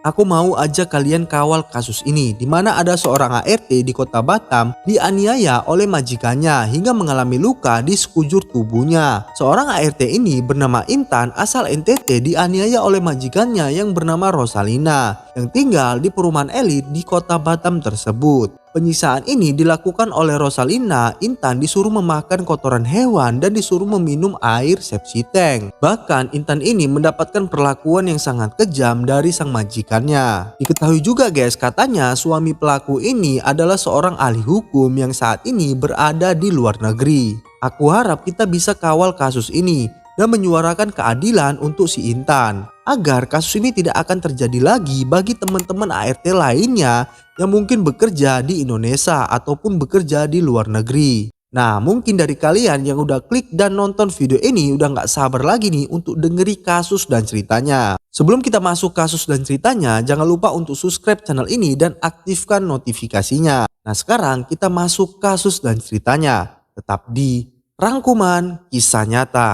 Aku mau ajak kalian kawal kasus ini, di mana ada seorang ART di kota Batam dianiaya oleh majikannya hingga mengalami luka di sekujur tubuhnya. Seorang ART ini bernama Intan asal NTT dianiaya oleh majikannya yang bernama Rosalina yang tinggal di perumahan elit di kota Batam tersebut. Penyiksaan ini dilakukan oleh Rosalina. Intan disuruh memakan kotoran hewan dan disuruh meminum air sepsi tank. Bahkan Intan ini mendapatkan perlakuan yang sangat kejam dari sang majikannya. Diketahui juga guys, katanya suami pelaku ini adalah seorang ahli hukum yang saat ini berada di luar negeri. Aku harap kita bisa kawal kasus ini dan menyuarakan keadilan untuk si Intan, agar kasus ini tidak akan terjadi lagi bagi teman-teman ART lainnya yang mungkin bekerja di Indonesia ataupun bekerja di luar negeri. Nah, mungkin dari kalian yang udah klik dan nonton video ini udah gak sabar lagi nih untuk dengeri kasus dan ceritanya. Sebelum kita masuk kasus dan ceritanya, jangan lupa untuk subscribe channel ini dan aktifkan notifikasinya. Nah, sekarang kita masuk kasus dan ceritanya. Tetap di Rangkuman Kisah Nyata.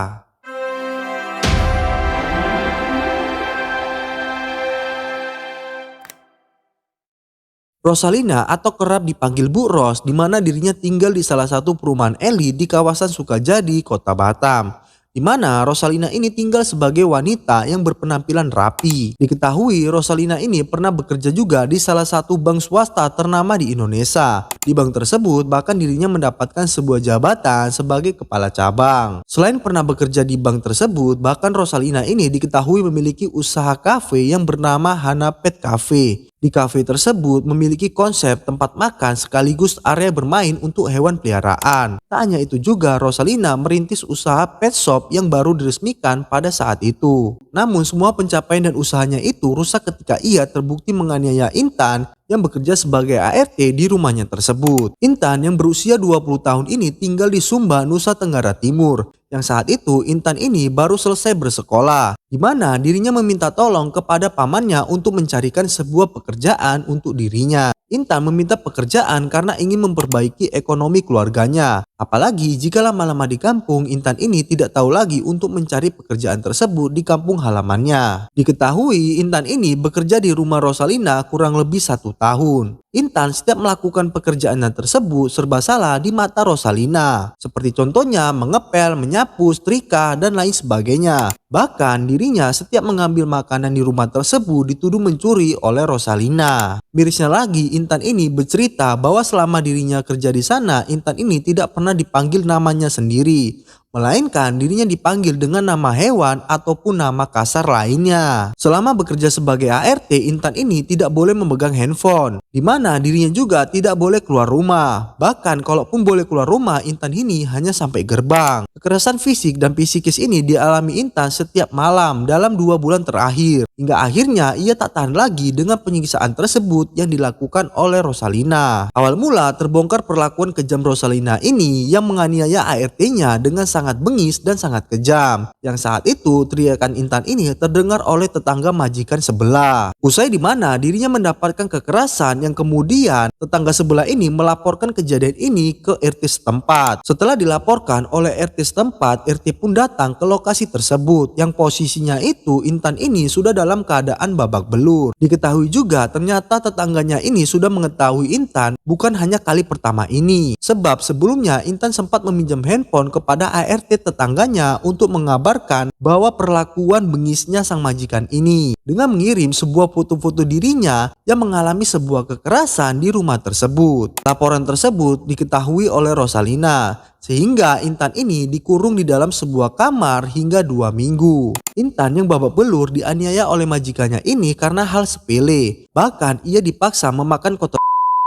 Rosalina atau kerap dipanggil Bu Ros, di mana dirinya tinggal di salah satu perumahan elit di kawasan Sukajadi, Kota Batam. Di mana Rosalina ini tinggal sebagai wanita yang berpenampilan rapi. Diketahui Rosalina ini pernah bekerja juga di salah satu bank swasta ternama di Indonesia. Di bank tersebut bahkan dirinya mendapatkan sebuah jabatan sebagai kepala cabang. Selain pernah bekerja di bank tersebut, bahkan Rosalina ini diketahui memiliki usaha kafe yang bernama Hana Pet Cafe. Di kafe tersebut memiliki konsep tempat makan sekaligus area bermain untuk hewan peliharaan. Tak hanya itu juga, Rosalina merintis usaha pet shop yang baru diresmikan pada saat itu. Namun semua pencapaian dan usahanya itu rusak ketika ia terbukti menganiaya Intan yang bekerja sebagai ART di rumahnya tersebut. Intan yang berusia 20 tahun ini tinggal di Sumba, Nusa Tenggara Timur. Yang saat itu Intan ini baru selesai bersekolah, di mana dirinya meminta tolong kepada pamannya untuk mencarikan sebuah pekerjaan untuk dirinya. Intan meminta pekerjaan karena ingin memperbaiki ekonomi keluarganya. Apalagi jika lama-lama di kampung, Intan ini tidak tahu lagi untuk mencari pekerjaan tersebut di kampung halamannya. Diketahui Intan ini bekerja di rumah Rosalina kurang lebih 1 tahun. Intan setiap melakukan pekerjaannya tersebut serba salah di mata Rosalina. Seperti contohnya mengepel, menyapu, setrika, dan lain sebagainya. Bahkan dirinya setiap mengambil makanan di rumah tersebut dituduh mencuri oleh Rosalina. Mirisnya lagi, Intan ini bercerita bahwa selama dirinya kerja di sana, Intan ini tidak pernah dipanggil namanya sendiri, melainkan dirinya dipanggil dengan nama hewan ataupun nama kasar lainnya. Selama bekerja sebagai ART, Intan ini tidak boleh memegang handphone, di mana dirinya juga tidak boleh keluar rumah. Bahkan kalaupun boleh keluar rumah, Intan ini hanya sampai gerbang. Kekerasan fisik dan psikis ini dialami Intan setiap malam dalam 2 bulan terakhir, hingga akhirnya ia tak tahan lagi dengan penyiksaan tersebut yang dilakukan oleh Rosalina. Awal mula terbongkar perlakuan kejam Rosalina ini yang menganiaya ART-nya dengan sangat bengis dan sangat kejam. Yang saat itu teriakan Intan ini terdengar oleh tetangga majikan sebelah. Usai di mana dirinya mendapatkan kekerasan yang kemudian tetangga sebelah ini melaporkan kejadian ini ke RT setempat. Setelah dilaporkan oleh RT setempat, RT pun datang ke lokasi tersebut yang posisinya itu Intan ini sudah dalam keadaan babak belur. Diketahui juga ternyata tetangganya ini sudah mengetahui Intan bukan hanya kali pertama ini. Sebab sebelumnya Intan sempat meminjam handphone kepada ART tetangganya untuk mengabarkan bahwa perlakuan bengisnya sang majikan ini dengan mengirim sebuah foto-foto dirinya yang mengalami sebuah kekerasan di rumah tersebut. Laporan tersebut diketahui oleh Rosalina, sehingga Intan ini dikurung di dalam sebuah kamar hingga 2 minggu. Intan yang babak belur dianiaya oleh majikannya ini karena hal sepele. Bahkan ia dipaksa memakan kotoran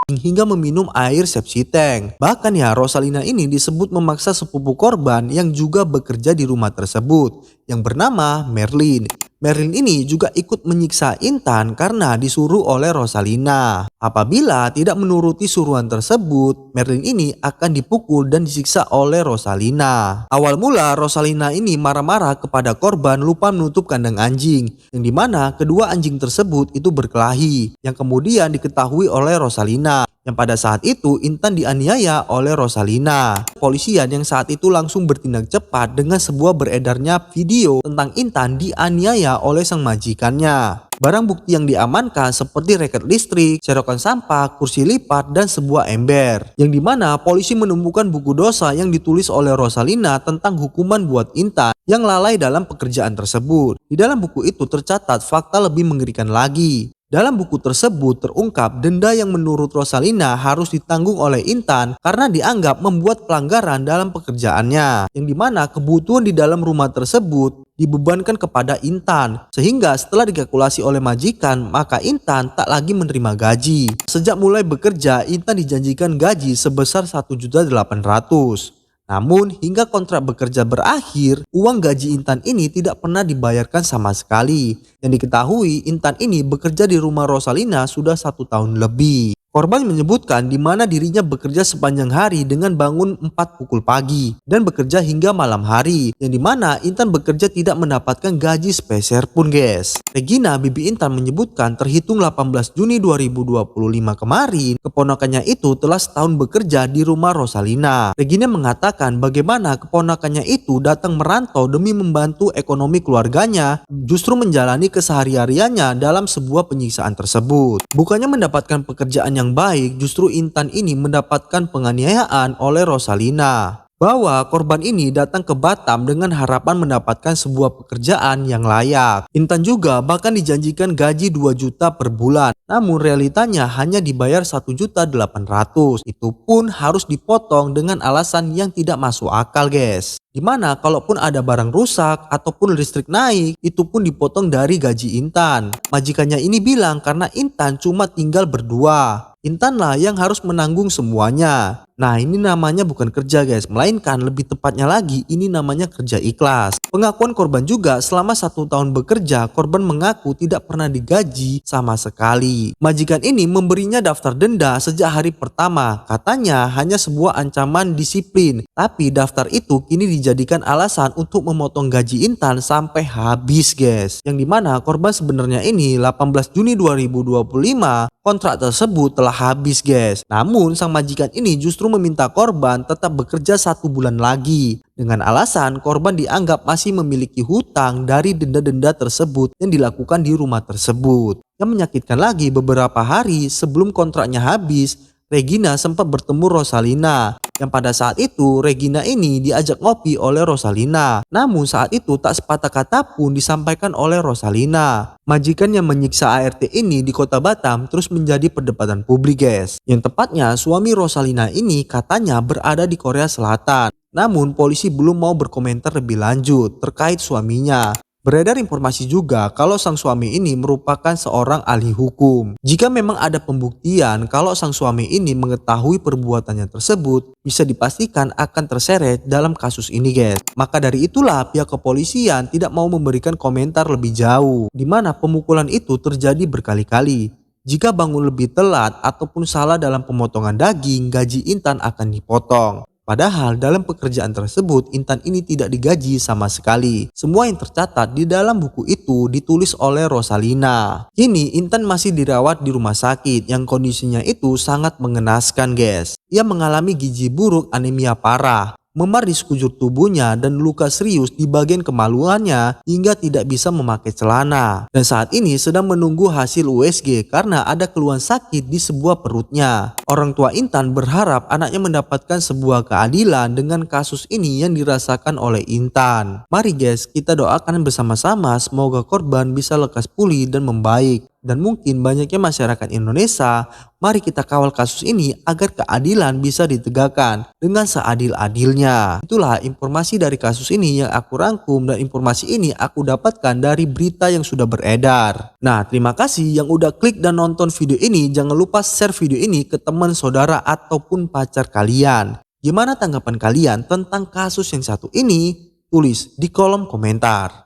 hingga meminum air sepsi tank. Bahkan ya, Rosalina ini disebut memaksa sepupu korban yang juga bekerja di rumah tersebut yang bernama Merlin. Merlin ini juga ikut menyiksa Intan karena disuruh oleh Rosalina. Apabila tidak menuruti suruhan tersebut, Merlin ini akan dipukul dan disiksa oleh Rosalina. Awal mula Rosalina ini marah-marah kepada korban lupa menutup kandang anjing, yang dimana kedua anjing tersebut itu berkelahi, yang kemudian diketahui oleh Rosalina. Yang pada saat itu Intan dianiaya oleh Rosalina. Polisian yang saat itu langsung bertindak cepat dengan sebuah beredarnya video tentang Intan dianiaya oleh sang majikannya. Barang bukti yang diamankan seperti reket listrik, serokan sampah, kursi lipat, dan sebuah ember. Yang dimana polisi menemukan buku dosa yang ditulis oleh Rosalina tentang hukuman buat Intan yang lalai dalam pekerjaan tersebut. Di dalam buku itu tercatat fakta lebih mengerikan lagi. Dalam buku tersebut terungkap denda yang menurut Rosalina harus ditanggung oleh Intan karena dianggap membuat pelanggaran dalam pekerjaannya. Yang dimana kebutuhan di dalam rumah tersebut dibebankan kepada Intan. Sehingga setelah dikalkulasi oleh majikan, maka Intan tak lagi menerima gaji. Sejak mulai bekerja, Intan dijanjikan gaji sebesar 1.800.000. Namun hingga kontrak bekerja berakhir, uang gaji Intan ini tidak pernah dibayarkan sama sekali. Yang diketahui, Intan ini bekerja di rumah Rosalina sudah 1 tahun lebih. Korban menyebutkan di mana dirinya bekerja sepanjang hari dengan bangun 4 pukul pagi dan bekerja hingga malam hari, yang dimana Intan bekerja tidak mendapatkan gaji sepeser pun guys. Regina, bibi Intan menyebutkan terhitung 18 Juni 2025 kemarin, keponakannya itu telah setahun bekerja di rumah Rosalina. Regina mengatakan bagaimana keponakannya itu datang merantau demi membantu ekonomi keluarganya, justru menjalani kesehari-hariannya dalam sebuah penyiksaan tersebut. Bukannya mendapatkan pekerjaan yang baik, justru Intan ini mendapatkan penganiayaan oleh Rosalina. Bahwa korban ini datang ke Batam dengan harapan mendapatkan sebuah pekerjaan yang layak. Intan juga bahkan dijanjikan gaji 2 juta per bulan. Namun realitanya hanya dibayar 1.800.000. Itu pun harus dipotong dengan alasan yang tidak masuk akal guys. Dimana kalaupun ada barang rusak ataupun listrik naik, itu pun dipotong dari gaji Intan. Majikannya ini bilang karena Intan cuma tinggal berdua. Intan lah yang harus menanggung semuanya. Nah, ini namanya bukan kerja guys, melainkan lebih tepatnya lagi ini namanya kerja ikhlas. Pengakuan korban juga selama 1 tahun bekerja, korban mengaku tidak pernah digaji sama sekali. Majikan ini memberinya daftar denda sejak hari pertama. Katanya hanya sebuah ancaman disiplin. Tapi daftar itu kini dijadikan alasan untuk memotong gaji Intan sampai habis guys. Yang dimana korban sebenarnya ini 18 Juni 2025 kontrak tersebut telah habis guys. Namun sang majikan ini justru meminta korban tetap bekerja 1 bulan lagi. Dengan alasan korban dianggap masih memiliki hutang dari denda-denda tersebut yang dilakukan di rumah tersebut. Yang menyakitkan lagi, beberapa hari sebelum kontraknya habis, Regina sempat bertemu Rosalina. Yang pada saat itu Regina ini diajak ngopi oleh Rosalina. Namun saat itu tak sepatah kata pun disampaikan oleh Rosalina. Majikan yang menyiksa ART ini di kota Batam terus menjadi perdebatan publik guys. Yang tepatnya suami Rosalina ini katanya berada di Korea Selatan. Namun polisi belum mau berkomentar lebih lanjut terkait suaminya. Beredar informasi juga kalau sang suami ini merupakan seorang ahli hukum. Jika memang ada pembuktian kalau sang suami ini mengetahui perbuatannya tersebut, bisa dipastikan akan terseret dalam kasus ini guys. Maka dari itulah pihak kepolisian tidak mau memberikan komentar lebih jauh, di mana pemukulan itu terjadi berkali-kali. Jika bangun lebih telat ataupun salah dalam pemotongan daging, gaji Intan akan dipotong. Padahal dalam pekerjaan tersebut Intan ini tidak digaji sama sekali. Semua yang tercatat di dalam buku itu ditulis oleh Rosalina. Kini Intan masih dirawat di rumah sakit yang kondisinya itu sangat mengenaskan guys. Ia mengalami gizi buruk, anemia parah, memar di sekujur tubuhnya dan luka serius di bagian kemaluannya hingga tidak bisa memakai celana. Dan saat ini sedang menunggu hasil USG karena ada keluhan sakit di sebuah perutnya. Orang tua Intan berharap anaknya mendapatkan sebuah keadilan dengan kasus ini yang dirasakan oleh Intan. Mari guys, kita doakan bersama-sama semoga korban bisa lekas pulih dan membaik. Dan mungkin banyaknya masyarakat Indonesia, mari kita kawal kasus ini agar keadilan bisa ditegakkan dengan seadil-adilnya. Itulah informasi dari kasus ini yang aku rangkum dan informasi ini aku dapatkan dari berita yang sudah beredar. Nah, terima kasih yang udah klik dan nonton video ini. Jangan lupa share video ini ke teman, saudara, ataupun pacar kalian. Gimana tanggapan kalian tentang kasus yang satu ini? Tulis di kolom komentar.